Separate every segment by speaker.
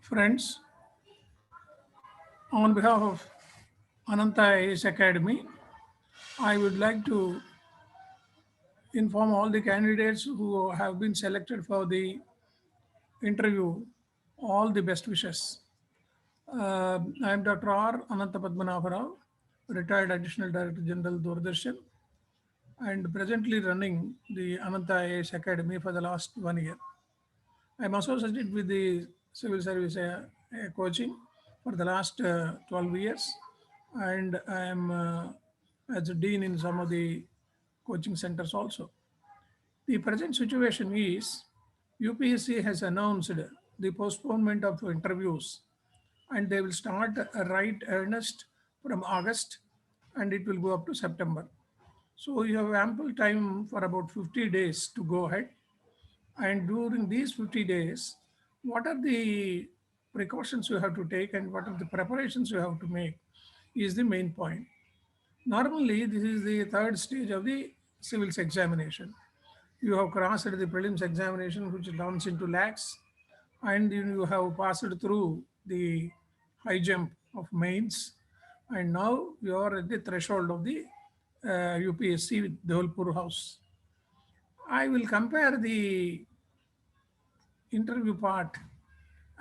Speaker 1: Friends, on behalf of Ananta IAS Academy, I would like to inform all the candidates who have been selected for the interview all the best wishes. I am Dr. R. Ananta Padmanabha Rao, retired Additional Director General Doordarshan, and presently running the Ananta IAS Academy for the last 1 year. I am associated with the civil service coaching for the last 12 years, and I am as a dean in some of the coaching centers also. The present situation is UPSC has announced the postponement of interviews, and they will start right earnest from August, and it will go up to September. So you have ample time for about 50 days to go ahead. And during these 50 days, what are the precautions you have to take and what are the preparations you have to make is the main point. Normally, this is the third stage of the civils examination. You have crossed the prelims examination, which runs into lakhs, and you have passed through the high jump of mains, and now you are at the threshold of the UPSC with Dholpur House. I will compare the interview part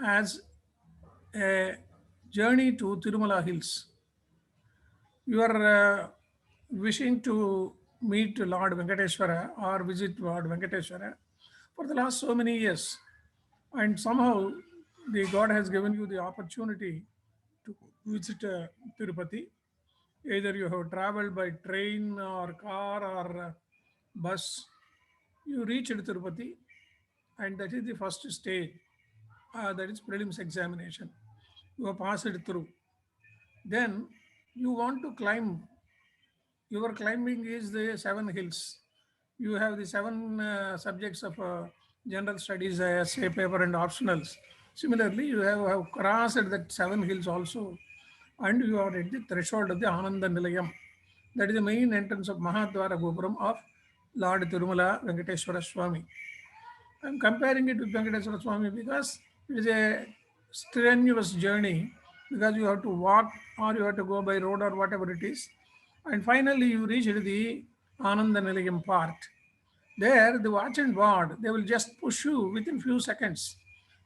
Speaker 1: as a journey to Tirumala Hills. You are wishing to meet Lord Venkateshwara or visit Lord Venkateshwara for the last so many years, and somehow the God has given you the opportunity to visit Tirupati. Either you have traveled by train or car or bus, you reached Tirupati, and that is the first stage, that is prelims examination. You have passed it through. Then you want to climb. Your climbing is the 7 hills. You have the 7 subjects of general studies, essay paper, and optionals. Similarly, you have crossed that 7 hills also, and you are at the threshold of the Ananda Nilayam. That is the main entrance of Mahadwara Gopuram of Lord Tirumala Venkateshwara Swami. I am comparing it with Venkateswara Swami because it is a strenuous journey, because you have to walk or you have to go by road or whatever it is. And finally, you reach the Ananda Nilayam part. There, the watch and ward, they will just push you within few seconds.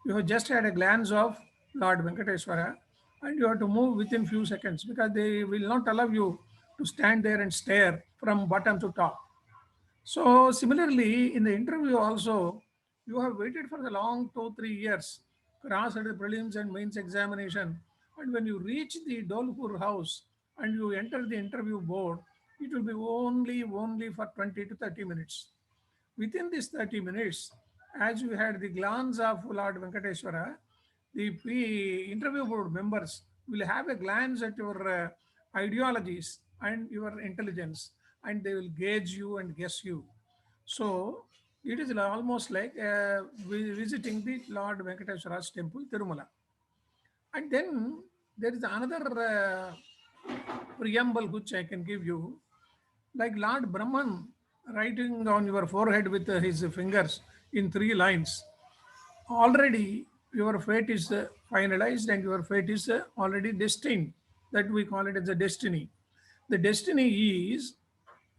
Speaker 1: You have just had a glance of Lord Venkateswara, and you have to move within few seconds because they will not allow you to stand there and stare from bottom to top. So similarly, in the interview also, you have waited for the long 2 3 years, crossed the prelims and mains examination, and when you reach the Dholpur house and you enter the interview board, it will be only for 20 to 30 minutes. Within this 30 minutes, as you had the glance of Lord Venkateshwara, the interview board members will have a glance at your ideologies and your intelligence, and they will gauge you and guess you. So it is almost like visiting the Lord Venkateshwara's temple, Tirumala. And then there is another preamble which I can give you, like Lord Brahman writing on your forehead with his fingers in 3 lines. Already your fate is finalized and your fate is already destined. That we call it as a destiny. The destiny is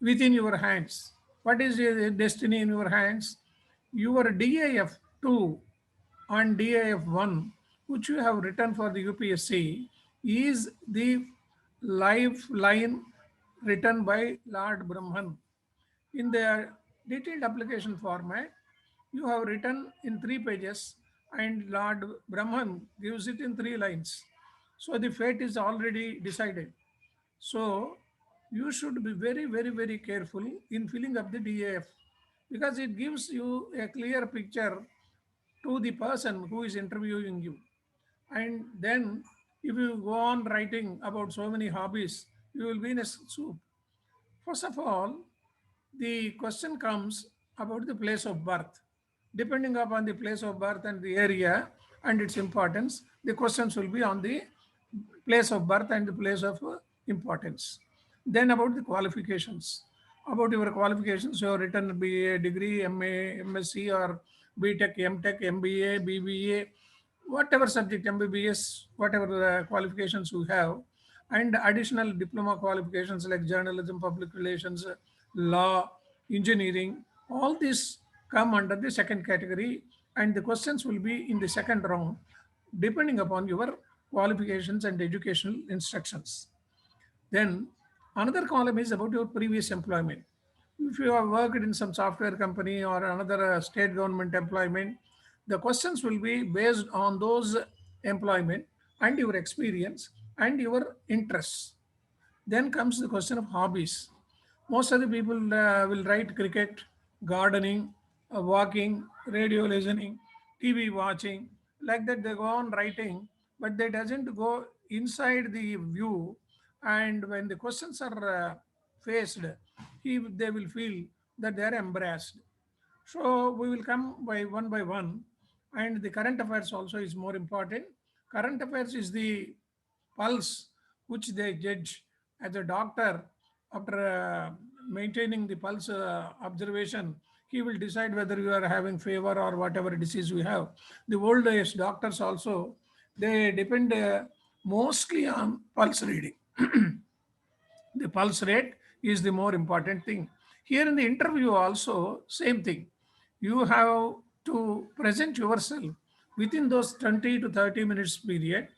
Speaker 1: within your hands. What is your destiny in your hands? Your DAF 2 and DAF 1, which you have written for the UPSC, is the lifeline written by Lord Brahman. In the detailed application format, you have written in 3 pages, and Lord Brahman gives it in 3 lines. So the fate is already decided. So you should be very, very, very careful in filling up the DAF, because it gives you a clear picture to the person who is interviewing you. And then if you go on writing about so many hobbies, you will be in a soup. First of all, the question comes about the place of birth. Depending upon the place of birth and the area and its importance, the questions will be on the place of birth and the place of importance. Then about the qualifications. About your qualifications, you have written BA degree, MA, MSc, or BTech, MTech, MBA, BBA, whatever subject, MBBS, whatever the qualifications you have, and additional diploma qualifications like journalism, public relations, law, engineering, all these come under the second category, and the questions will be in the second round depending upon your qualifications and educational instructions. Then another column is about your previous employment. If you have worked in some software company or another state government employment, the questions will be based on those employment and your experience and your interests. Then comes the question of hobbies. Most of the people will write cricket, gardening, walking, radio listening, TV watching. Like that, they go on writing, but they doesn't go inside the view. And when the questions are faced, they will feel that they are embarrassed. So we will come by one, and the current affairs also is more important. Current affairs is the pulse which they judge as a doctor. After maintaining the pulse observation, he will decide whether you are having fever or whatever disease you have. The old age doctors also, they depend mostly on pulse reading. The pulse rate is the more important thing. Here in the interview also, same thing. You have to present yourself within those 20 to 30 minutes period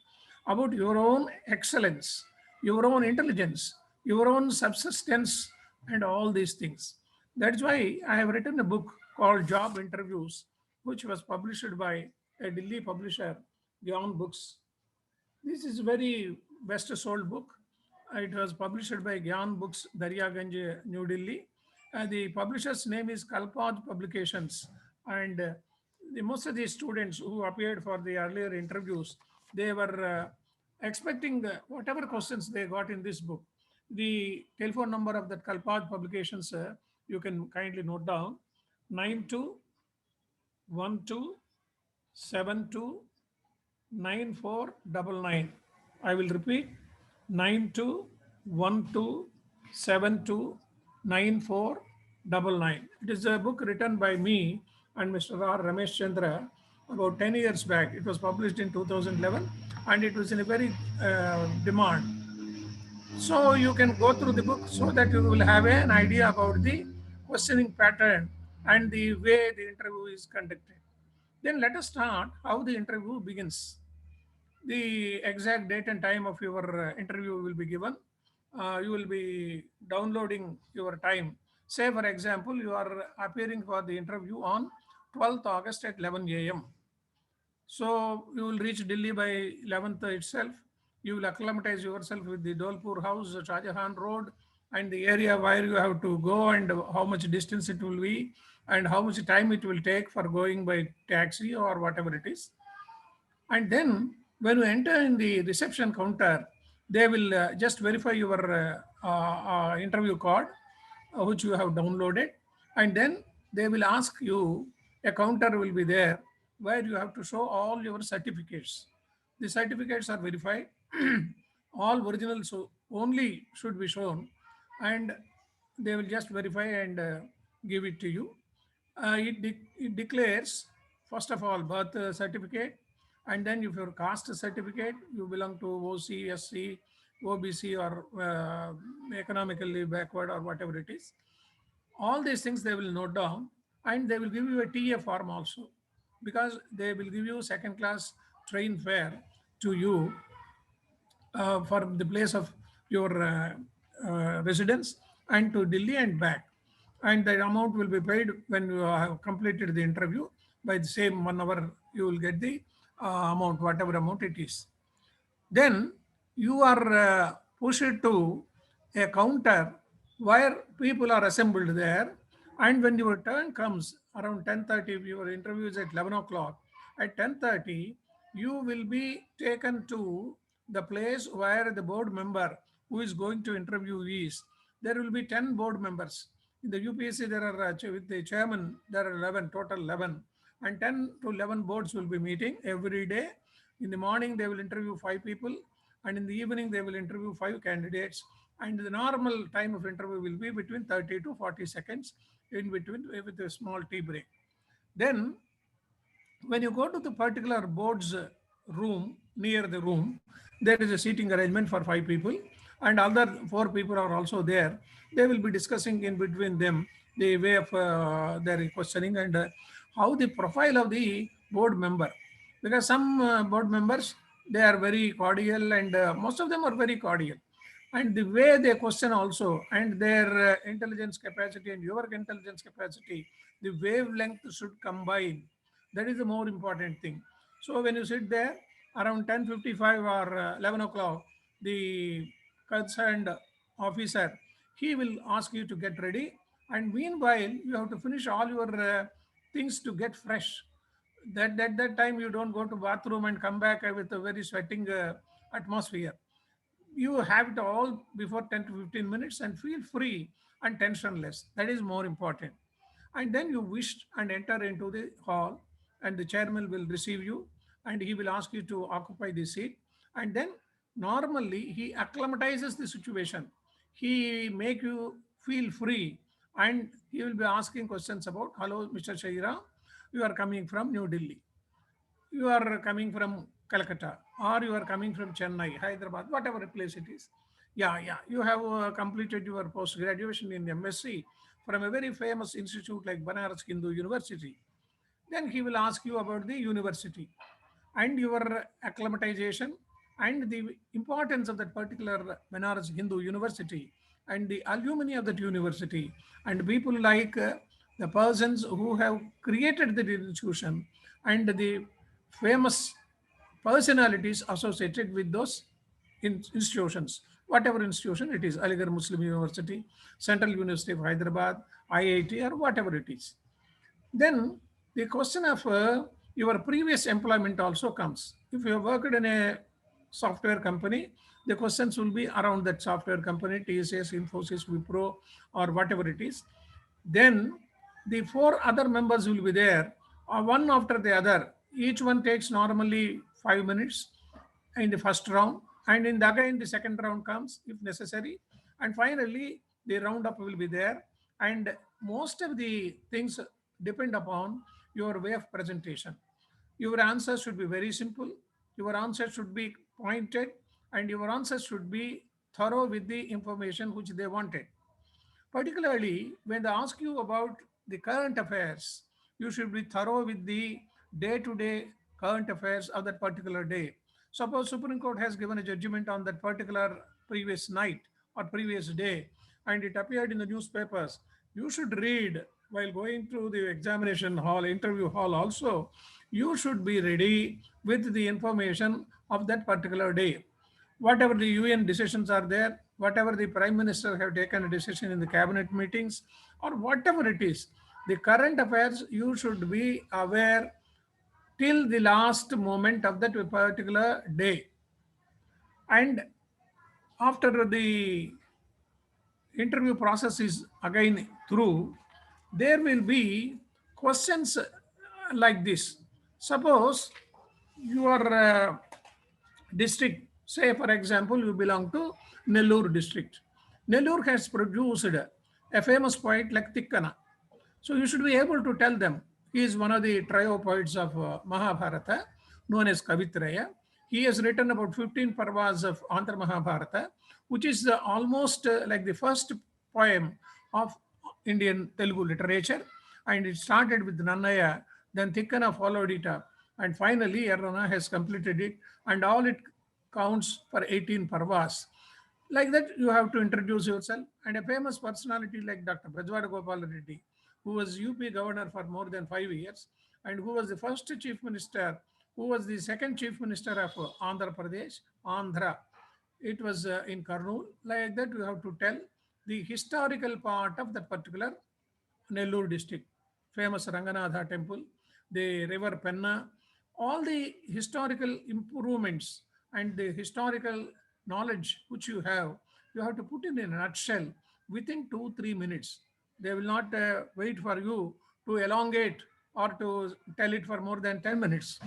Speaker 1: about your own excellence, your own intelligence, your own subsistence, and all these things. That's why I have written a book called Job Interviews, which was published by a Delhi publisher, Gyan Books. This is very best sold book. It was published by Gyan Books, Daryaganj, New Delhi. The publisher's name is Kalpad Publications. And most of the students who appeared for the earlier interviews, they were expecting whatever questions they got in this book. The telephone number of that Kalpad Publications, you can kindly note down: 9212729499. I will repeat: 9212729499. It is a book written by me and Mr. R. Ramesh Chandra about 10 years back. It was published in 2011 and it was in a very demand. So you can go through the book so that you will have an idea about the questioning pattern and the way the interview is conducted. Then let us start how the interview begins. The exact date and time of your interview will be given. You will be downloading your time. Say, for example, you are appearing for the interview on 12th August at 11 a.m. So you will reach Delhi by 11th itself. You will acclimatize yourself with the Dolpur House, Shahjahan Road, and the area where you have to go and how much distance it will be and how much time it will take for going by taxi or whatever it is. And then when you enter in the reception counter, they will just verify your interview card, which you have downloaded. And then they will ask you, a counter will be there where you have to show all your certificates. The certificates are verified. All originals only should be shown, and they will just verify and give it to you. It declares, first of all, birth certificate, and then if your caste certificate, you belong to OC, SC, OBC, or economically backward, or whatever it is. All these things they will note down, and they will give you a TA form also, because they will give you second class train fare to you for the place of your residence and to Delhi and back. And the amount will be paid when you have completed the interview. By the same 1 hour, you will get the amount, whatever amount it is. Then you are pushed to a counter where people are assembled there. And when your turn comes around 10:30, your interview is at 11 o'clock. At 10:30, you will be taken to the place where the board member who is going to interview is. There will be 10 board members. In the UPSC, there are with the chairman, there are 11, total 11. And 10 to 11 boards will be meeting every day. In the morning, they will interview 5 people, and in the evening, they will interview 5 candidates. And the normal time of interview will be between 30 to 40 seconds in between with a small tea break. Then, when you go to the particular board's room, near the room, there is a seating arrangement for 5 people, and other 4 people are also there. They will be discussing in between them the way of their questioning, and how the profile of the board member, because some board members, they are very cordial, and most of them are very cordial, and the way they question also, and their intelligence capacity and your intelligence capacity, the wavelength should combine. That is the more important thing. So when you sit there around 10:55 or 11 o'clock, the concerned officer, he will ask you to get ready, and meanwhile you have to finish all your things to get fresh. That time you don't go to bathroom and come back with a very sweating atmosphere. You have it all before 10 to 15 minutes and feel free and tensionless. That is more important. And then you wish and enter into the hall, and the chairman will receive you, and he will ask you to occupy the seat. And then normally he acclimatizes the situation. He make you feel free, and he will be asking questions about, hello, Mr. Shaira, you are coming from New Delhi, you are coming from Calcutta, or you are coming from Chennai, Hyderabad, whatever place it is. Yeah, yeah, you have completed your post graduation in MSc from a very famous institute like Banaras Hindu University. Then he will ask you about the university and your acclimatization and the importance of that particular Banaras Hindu University and the alumni of that university and people like the persons who have created the institution and the famous personalities associated with those institutions, whatever institution it is, Aligarh Muslim University, Central University of Hyderabad, IIT, or whatever it is. Then the question of your previous employment also comes. If you have worked in a software company, the questions will be around that software company, TCS, Infosys, Wipro, or whatever it is. Then the 4 other members will be there, one after the other. Each one takes normally 5 minutes in the first round, and in the again the second round comes if necessary, and finally the roundup will be there. And most of the things depend upon your way of presentation. Your answer should be very simple, your answer should be pointed, and your answer should be thorough with the information which they wanted. Particularly when they ask you about the current affairs, you should be thorough with the day to day current affairs of that particular day. Suppose Supreme Court has given a judgment on that particular previous night or previous day, and it appeared in the newspapers. You should read while going to the examination hall, interview hall also. You should be ready with the information of that particular day. Whatever the UN decisions are there, whatever the prime minister have taken a decision in the cabinet meetings, or whatever it is, the current affairs, you should be aware till the last moment of that particular day. And after the interview process is again through, there will be questions like this. Suppose your district, say for example, you belong to Nellore district. Nellore has produced a famous poet like Tikkana. So you should be able to tell them. He is one of the trio poets of Mahabharata, known as Kavitraya. He has written about 15 parvas of Andhra Mahabharata, which is almost like the first poem of Indian Telugu literature. And it started with Nannaya, then Tikkana followed it up, and finally Errana has completed it, and all it counts for 18 parvas. Like that, you have to introduce yourself. And a famous personality like Dr. Brajwada Gopal Reddy, who was UP governor for more than 5 years, and who was the first chief minister, who was the second chief minister of Andhra Pradesh, Andhra. It was in Kurnool. Like that, you have to tell the historical part of that particular Nellore district, famous Ranganatha temple, the river Penna, all the historical improvements and the historical knowledge which you have to put in a nutshell within 2 3 minutes. They will not wait for you to elongate or to tell it for more than 10 minutes.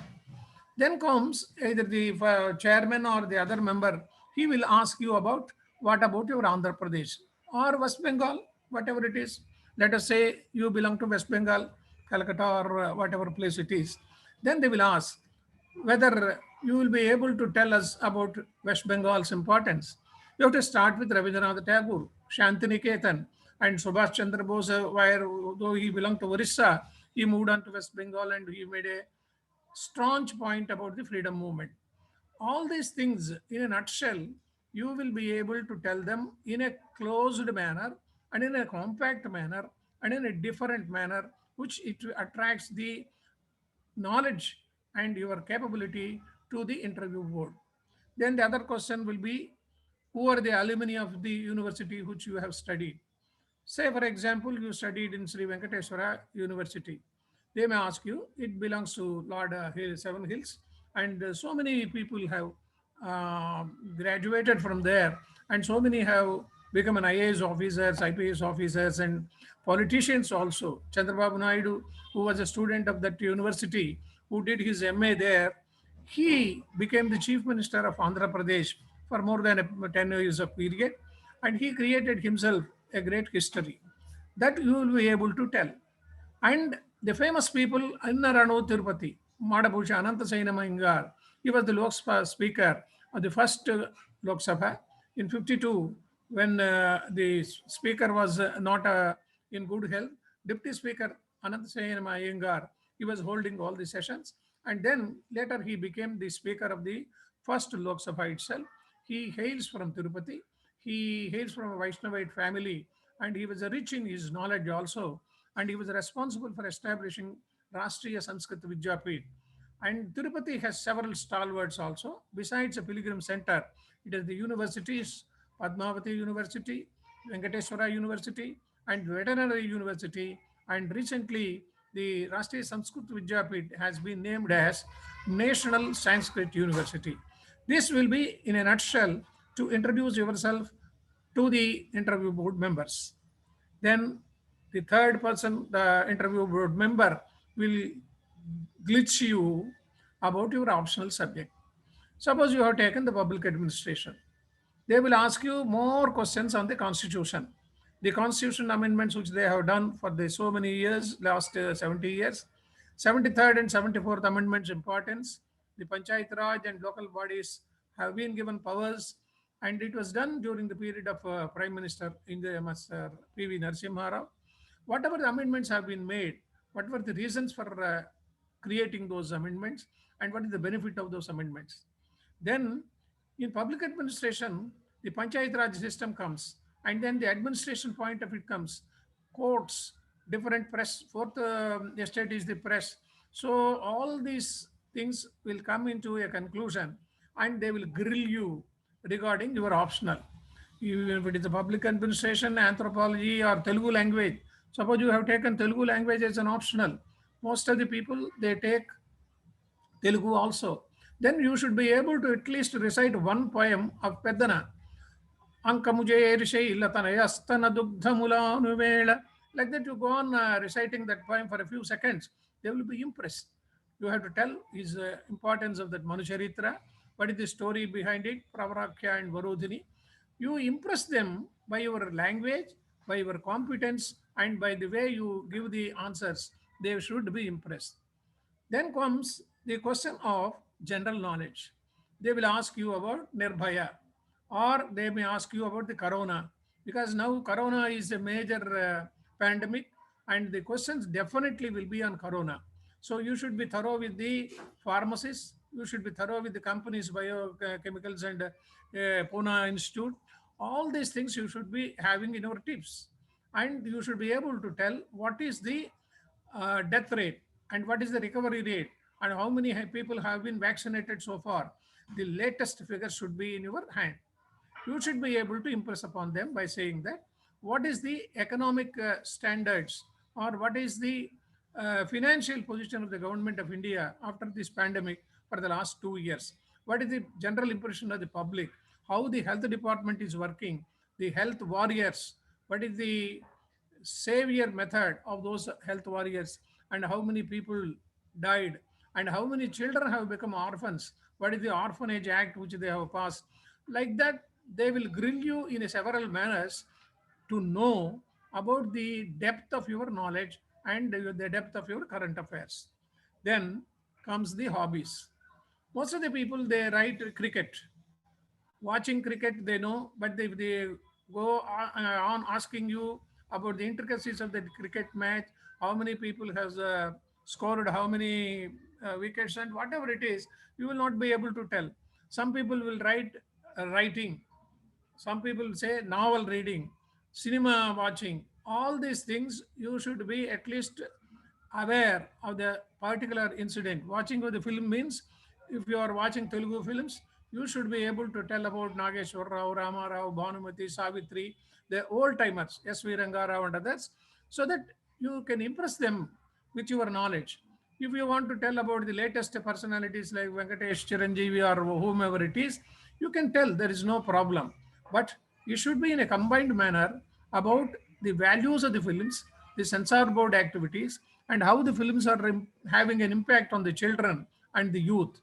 Speaker 1: Then comes either the chairman or the other member. He will ask you about what about your Andhra Pradesh or West Bengal, whatever it is. Let us say you belong to West Bengal, Calcutta, or whatever place it is. Then they will ask whether you will be able to tell us about West Bengal's importance. You have to start with Rabindranath Tagore, Shantiniketan, and Subhash Chandra Bose, where though he belonged to Orissa, he moved on to West Bengal and he made a staunch point about the freedom movement. All these things, in a nutshell, you will be able to tell them in a closed manner and in a compact manner and in a different manner, which it attracts the knowledge and your capability to the interview board. Then the other question will be, who are the alumni of the university which you have studied? Say, for example, you studied in Sri Venkateswara University. They may ask you, it belongs to Lord Seven Hills, and so many people have uh, graduated from there, and so many have become an IAS officers, IPS officers, and politicians also. Chandrababu Naidu, who was a student of that university, who did his MA there, he became the chief minister of Andhra Pradesh for more than 10 years of period, and he created himself a great history that you will be able to tell. And the famous people in Rano Tirupati, Madabhusha Anantasainama Ingar, he was the Lok Sabha speaker of the first Lok Sabha in 52 when the speaker was not in good health. Deputy Speaker Anantasainama Iyengar, he was holding all the sessions. And then later he became the speaker of the first Lok Sabha itself. He hails from Tirupati. He hails from a Vaishnavite family and he was rich in his knowledge also, and he was responsible for establishing Rashtriya Sanskrit Vidyapit. And Tirupati has several stalwarts also. Besides a pilgrim center, it has the universities, Padmavati University, Venkateswara University, and Veterinary University. And recently, the Rashtriya Sanskrit Vidyapit has been named as National Sanskrit University. This will be, in a nutshell, to introduce yourself to the interview board members. Then the third person, the interview board member, will glitch you about your optional subject. Suppose you have taken the public administration. They will ask you more questions on the constitution. The constitution amendments which they have done for the so many years, last 70 years. 73rd and 74th amendments importance. The Panchayat Raj and local bodies have been given powers, and it was done during the period of Prime Minister Indira Master P.V. Narasimha Rao. Whatever the amendments have been made, what were the reasons for creating those amendments, and what is the benefit of those amendments? Then, in public administration, the Panchayat Raj system comes, and then the administration point of it comes. Courts, different press, fourth estate is the press. So, all these things will come into a conclusion and they will grill you regarding your optional. Even if it is a public administration, anthropology, or Telugu language. Suppose you have taken Telugu language as an optional. Most of the people they take Telugu also. Then you should be able to at least recite one poem of Peddana. Ankamuje Illatanayastana Dugdhamula Nuvela. Like that, you go on reciting that poem for a few seconds. They will be impressed. You have to tell his importance of that Manusharitra. What is the story behind it? Pravarakya and Varodhini. You impress them by your language, by your competence, and by the way you give the answers. They should be impressed. Then comes the question of general knowledge. They will ask you about Nirbhaya, or they may ask you about the Corona, because now Corona is a major pandemic, and the questions definitely will be on Corona. So you should be thorough with the pharmacists. You should be thorough with the companies, biochemicals and Pune Institute. All these things you should be having in your tips, and you should be able to tell what is the death rate and what is the recovery rate and how many people have been vaccinated so far. The latest figure should be in your hand. You should be able to impress upon them by saying that what is the economic standards or what is the financial position of the government of India after this pandemic for the last 2 years. What is the general impression of the public? How the health department is working, the health warriors, what is the savior method of those health warriors, and how many people died, and how many children have become orphans, what is the orphanage act which they have passed. Like that, they will grill you in several manners to know about the depth of your knowledge and the depth of your current affairs. Then comes the hobbies. Most of the people, they write cricket. Watching cricket, they know, but if they go on asking you about the intricacies of the cricket match, how many people has scored, how many wickets, and whatever it is, you will not be able to tell. Some people will write writing, some people say novel reading, cinema watching. All these things you should be at least aware of the particular incident. Watching of the film means if you are watching Telugu films, you should be able to tell about Nageshwar Rao, Rama Rao, Bhanumati, Savitri, the old timers, S.V. Rangarao and others, so that you can impress them with your knowledge. If you want to tell about the latest personalities like Venkatesh, Chiranjeevi, or whomever it is, you can tell, there is no problem. But you should be in a combined manner about the values of the films, the censor board activities, and how the films are having an impact on the children and the youth.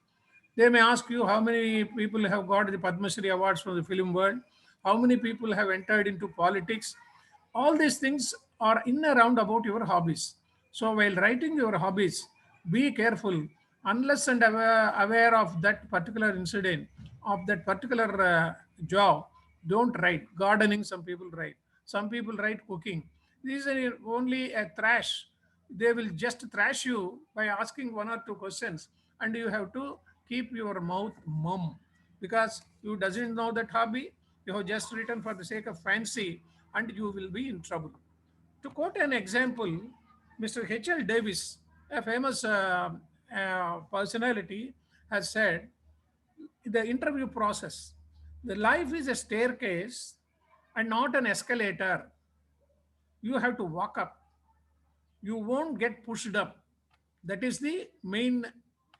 Speaker 1: They may ask you how many people have got the Padma Shri awards from the film world, how many people have entered into politics. All these things are in and around about your hobbies. So while writing your hobbies, be careful. Unless and aware of that particular incident, of that particular job, don't write. Gardening, some people write. Some people write cooking. These are only a thrash. They will just thrash you by asking one or two questions, and you have to keep your mouth mum, because you doesn't know that hobby. You have just written for the sake of fancy, and you will be in trouble. To quote an example, Mr. H.L. Davis, a famous personality, has said, the interview process, the life is a staircase and not an escalator. You have to walk up, you won't get pushed up. That is the main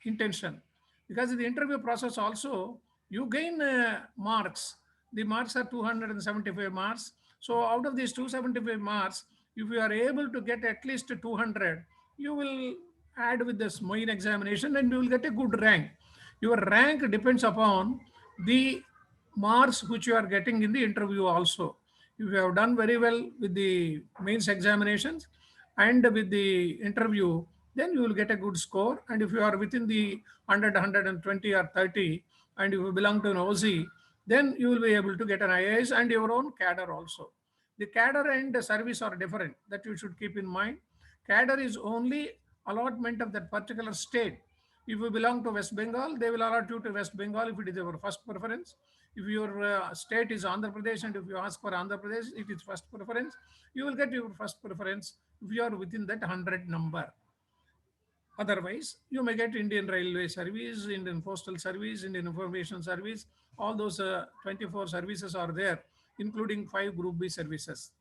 Speaker 1: intention. Because in the interview process also, you gain marks. The marks are 275 marks. So out of these 275 marks, if you are able to get at least 200, you will add with this main examination and you will get a good rank. Your rank depends upon the marks which you are getting in the interview also. If you have done very well with the mains examinations and with the interview, then you will get a good score. And if you are within the 100, 120 or 30, and if you belong to an OZ, then you will be able to get an IAS and your own cadre also. The cadre and the service are different, that you should keep in mind. Cadre is only allotment of that particular state. If you belong to West Bengal, they will allot you to West Bengal if it is your first preference. If your state is Andhra Pradesh and if you ask for Andhra Pradesh, it is first preference. You will get your first preference if you are within that 100 number. Otherwise, you may get Indian Railway Service, Indian Postal Service, Indian Information Service. All those 24 services are there, including 5 Group B services.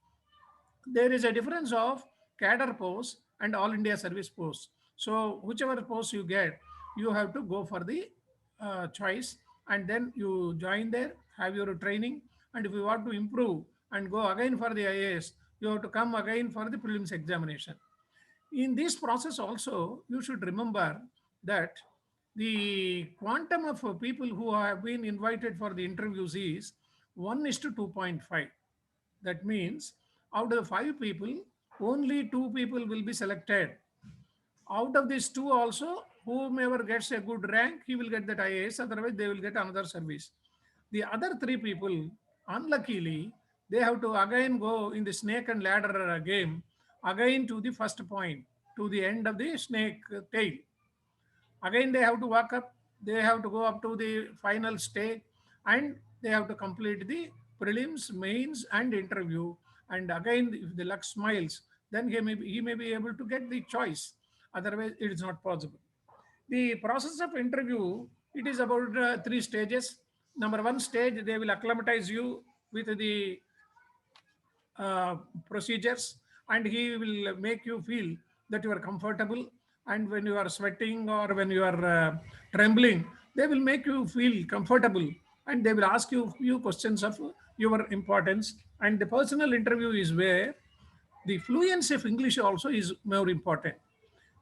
Speaker 1: There is a difference of cadre post and all India service post. So whichever post you get, you have to go for the choice, and then you join there, have your training, and if you want to improve and go again for the IAS, you have to come again for the prelims examination. In this process also, you should remember that the quantum of people who have been invited for the interviews is 1 is to 2.5. That means out of the 5 people, only 2 people will be selected. Out of these 2 also, whomever gets a good rank, he will get that IAS, otherwise they will get another service. The other 3 people, unluckily, they have to again go in the snake and ladder game, again to the first point, to the end of the snake tail. Again, they have to walk up, they have to go up to the final stage, and they have to complete the prelims, mains, and interview. And again, if the luck smiles, then he may be able to get the choice. Otherwise, it is not possible. The process of interview, it is about 3 stages. Number 1 stage, they will acclimatize you with the uh, procedures, and he will make you feel that you are comfortable. And when you are sweating or when you are trembling, they will make you feel comfortable, and they will ask you few questions of your importance. And the personal interview is where the fluency of English also is more important.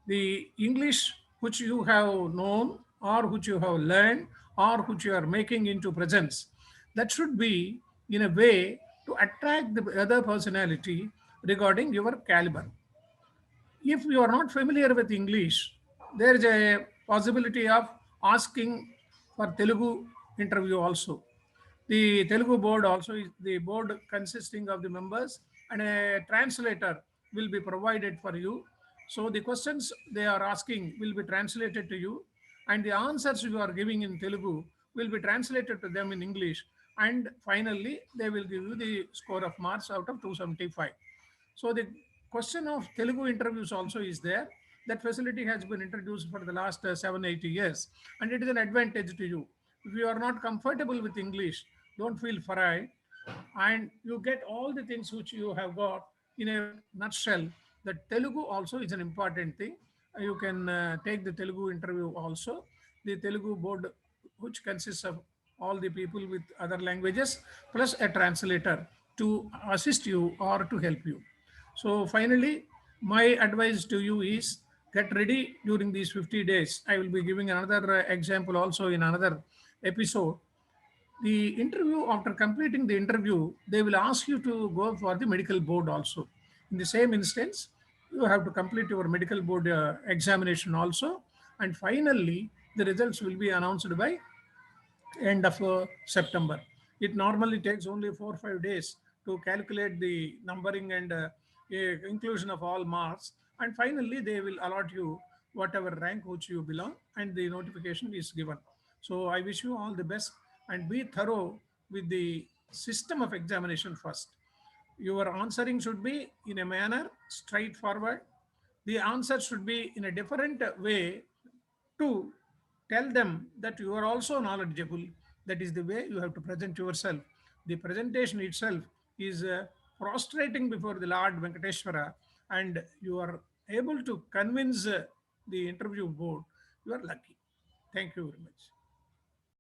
Speaker 1: The English which you have known or which you have learned or which you are making into presence, that should be in a way to attract the other personality regarding your caliber. If you are not familiar with English, there is a possibility of asking for Telugu interview also. The Telugu board also is the board consisting of the members, and a translator will be provided for you. So the questions they are asking will be translated to you, and the answers you are giving in Telugu will be translated to them in English. And finally, they will give you the score of marks out of 275. So the question of Telugu interviews also is there. That facility has been introduced for the last 7-8 years, and it is an advantage to you. If you are not comfortable with English, don't feel frightened, and you get all the things which you have got in a nutshell. That Telugu also is an important thing. You can take the Telugu interview also. The Telugu board, which consists of all the people with other languages plus a translator to assist you or to help you. So finally, my advice to you is get ready during these 50 days. I will be giving another example also in another episode. The interview, after completing the interview, they will ask you to go for the medical board also. In the same instance, you have to complete your medical board examination also, and finally the results will be announced by end of September. It normally takes only 4 or 5 days to calculate the numbering and inclusion of all marks. And finally, they will allot you whatever rank which you belong, and the notification is given. So I wish you all the best, and be thorough with the system of examination first. Your answering should be in a manner straightforward. The answer should be in a different way to tell them that you are also knowledgeable. That is the way you have to present yourself. The presentation itself is prostrating before the Lord Venkateshwara, and you are able to convince the interview board. You are lucky. Thank you very much.